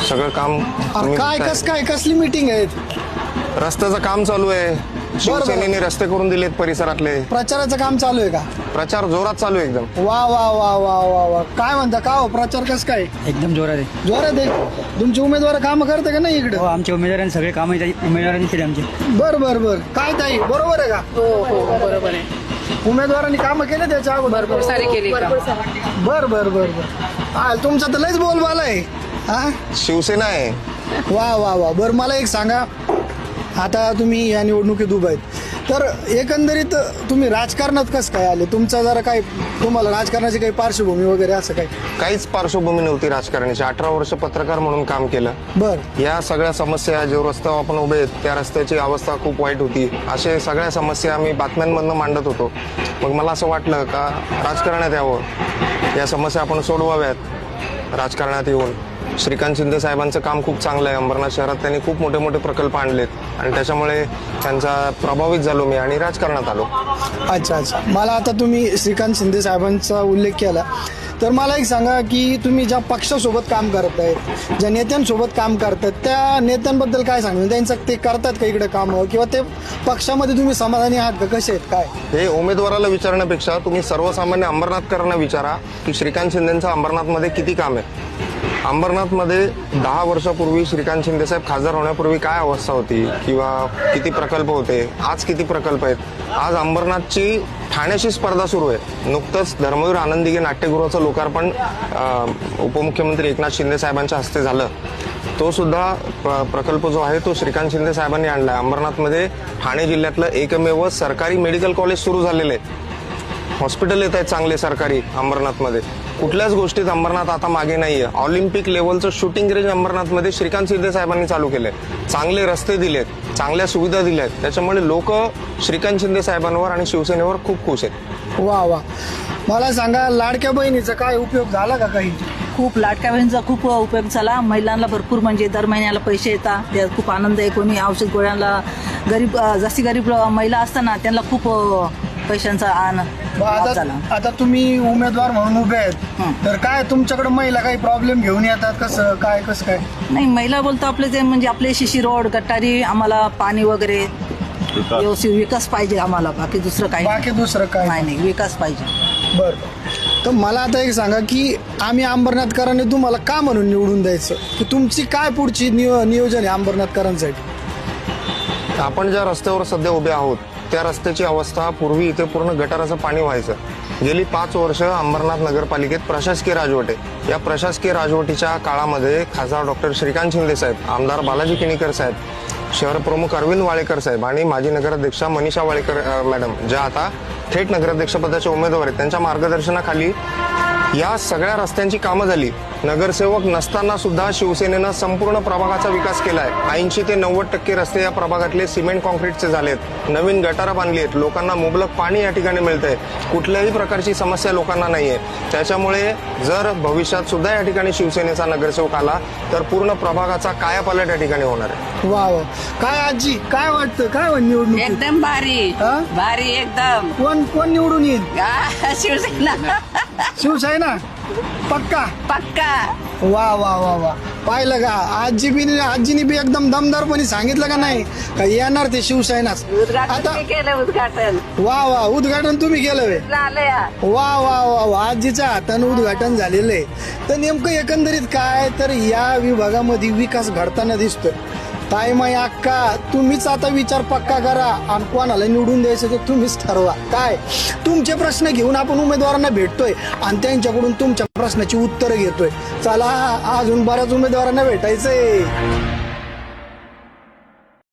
सगळं काम काय कसली मीटिंग आहे? रस्त्याचं काम चालू आहे. शिवसेनेने रस्ते करून दिलेत परिसरातले. प्रचाराचं काम चालू आहे का? प्रचार जोरात चालू आहे एकदम. वा वा वा वा वा वा. काय म्हणता, का हो प्रचार कस काय? एकदम जोरात आहे. जोरात आहे. तुमचे उमेदवार काम करते का नाही इकडे? हो, आमच्या उमेदवारांनी सगळे काम उमेदवारांनी केले आमचे. बर बर बर. काय ताई, बरोबर आहे का? हो बरोबर आहे. उमेदवारांनी काम केले त्याच्या अगोदर? भरपूर सारे केले काम. बर बर बर बर. तुमचा तर लयच बोलबाला आहे. हा, शिवसेना आहे. वा वा वा. बर, मला एक सांगा, आता तुम्ही या निवडणुकीत उभा आहेत, तर एकंदरीत तुम्ही राजकारणात कसं काय आले? तुमचा जरा काय, तुम्हाला राजकारणाची काही पार्श्वभूमी वगैरे असं काही? काहीच पार्श्वभूमी नव्हती राजकारणाची. 18 वर्ष पत्रकार म्हणून काम केलं. बर. या सगळ्या समस्या, जो रस्त्यावर आपण उभे आहेत त्या रस्त्याची अवस्था खूप वाईट होती. असे सगळ्या समस्या आम्ही बातम्यांमधनं मांडत होतो. मग मला असं वाटलं का राजकारणात यावं, या समस्या आपण सोडवाव्यात राजकारणात येऊन. श्रीकांत शिंदे साहेबांचं काम खूप चांगलं आहे. अंबरनाथ शहरात त्यांनी खूप मोठे मोठे प्रकल्प आणलेत आणि त्याच्यामुळे त्यांचा प्रभावित झालो मी आणि राजकारणात आलो. अच्छा अच्छा. मला आता तुम्ही श्रीकांत शिंदे साहेबांचा उल्लेख केला, तर मला एक सांगा की तुम्ही ज्या पक्षासोबत काम करत आहेत, ज्या नेत्यांसोबत काम करतात, त्या नेत्यांबद्दल काय सांगू? त्यांचं ते करतात का इकडे कामं, किंवा ते पक्षामध्ये तुम्ही समाधानी आहात का? कसे आहेत, काय? हे उमेदवाराला विचारण्यापेक्षा तुम्ही सर्वसामान्य अंबरनाथकरांना विचारा की श्रीकांत शिंदेचं अंबरनाथमध्ये किती काम आहे. अंबरनाथमध्ये 10 वर्षापूर्वी श्रीकांत शिंदे साहेब खासदार होण्यापूर्वी काय अवस्था होती किंवा किती प्रकल्प होते, आज किती प्रकल्प आहेत. आज अंबरनाथची ठाण्याशी स्पर्धा सुरू आहे. नुकतंच धर्मवीर आनंदीगे नाट्यगृहाचं लोकार्पण उपमुख्यमंत्री एकनाथ शिंदे साहेबांच्या हस्ते झालं. तो सुद्धा प्रकल्प जो आहे तो श्रीकांत शिंदे साहेबांनी आणला आहे. अंबरनाथमध्ये ठाणे जिल्ह्यातलं एकमेव सरकारी मेडिकल कॉलेज सुरू झालेलं आहे. हॉस्पिटल येत आहेत चांगले सरकारी अंबरनाथमध्ये. कुठल्याच गोष्टीत अंबरनाथ आता मागे नाहीये. ऑलिम्पिक लेवलचं शूटिंग रेंज अंबरनाथमध्ये श्रीकांत शिंदे साहेबांनी चालू केलंय. चांगले रस्ते दिलेत, चांगल्या सुविधा दिल्यात. त्याच्यामुळे लोक श्रीकांत शिंदे साहेबांवर आणि शिवसेनेवर खूप खुश आहेत. वा वा. मला सांगा, लाडक्या बहिणीचा काय उपयोग झाला का काही? खूप लाडक्या बहिणीचा खूप उपयोग झाला. महिलांना भरपूर, म्हणजे दर महिन्याला पैसे येतात, त्यात खूप आनंद आहे. कोणी औषध गोळ्यांना गरीब, जास्ती गरीब महिला असताना त्यांना खूप पैशांचा लाभ झाला. आता तुम्ही उमेदवार म्हणून उभे आहेत, तर काय तुमच्याकडे महिला काही प्रॉब्लेम घेऊन येतात? कसं काय नाही, महिला बोलतो आपले ते, म्हणजे आपले शिशी रोड, गटारी, आम्हाला पाणी वगैरे व्यवस्थित विकास पाहिजे आम्हाला. बाकी दुसरं काही नाही, विकास पाहिजे. बरं. तर मला आता एक सांगा की आम्ही अंबरनाथकरांनी तुम्हाला का म्हणून निवडून द्यायचं, की तुमची काय पुढची नियोजन आहे अंबरनाथकरांसाठी? आपण ज्या रस्त्यावर सध्या उभे आहोत त्या रस्त्याची अवस्था, पूर्वी इथे पूर्ण गटाराचं पाणी व्हायचं. गेली 5 वर्ष अंबरनाथ नगरपालिकेत प्रशासकीय राजवट आहे. या प्रशासकीय राजवटीच्या काळामध्ये खासदार डॉक्टर श्रीकांत शिंदे साहेब, आमदार बालाजी किनीकर साहेब, शहर प्रमुख अरविंद वाळेकर साहेब आणि माजी नगराध्यक्षा मनीषा वाळेकर मॅडम, ज्या आता थेट नगराध्यक्षपदाचे उमेदवार आहेत, त्यांच्या मार्गदर्शनाखाली या सगळ्या रस्त्यांची कामं झाली. नगरसेवक नसताना सुद्धा शिवसेनेनं संपूर्ण प्रभागाचा विकास केलाय. 80 ते 90% रस्ते या प्रभागातले सिमेंट कॉन्क्रीटचे झालेत. नवीन गटारं बांधली आहेत. लोकांना मुबलक पाणी या ठिकाणी मिळतंय. कुठल्याही प्रकारची समस्या लोकांना नाहीये. त्याच्यामुळे जर भविष्यात सुद्धा या ठिकाणी शिवसेनेचा नगरसेवक आला तर पूर्ण प्रभागाचा कायापालट या ठिकाणी होणार आहे. वा वा. काय आजी, काय वाटतं, काय निवडणूक? एकदम भारी, हा? भारी एकदम. कोण निवडून येईल? शिवसेना. शिवसेना पक्का? पक्का. वा वा वा वा. पाहिलं का, आजीनी बी एकदम दमदारपणे सांगितलं का नाही का येणार ते शिवसेनाच. उद्घाटन केलं, उद्घाटन. वा वा. उद्घाटन तुम्ही केलं वे? वा वा वा वा. आजीच्या हातानं उद्घाटन झालेलं आहे. तर नेमकं एकंदरीत काय, तर या विभागामध्ये विकास घडताना दिसतोय. ताईमाई अक्का, तुम्हीच आता विचार पक्का करा आणि कोणाला निवडून द्यायचं ते तुम्हीच ठरवा. काय तुमचे प्रश्न घेऊन आपण उमेदवारांना भेटतोय आणि त्यांच्याकडून तुमच्या प्रश्नाची उत्तरं घेतोय. चला, अजून बऱ्याच उमेदवारांना भेटायचंय.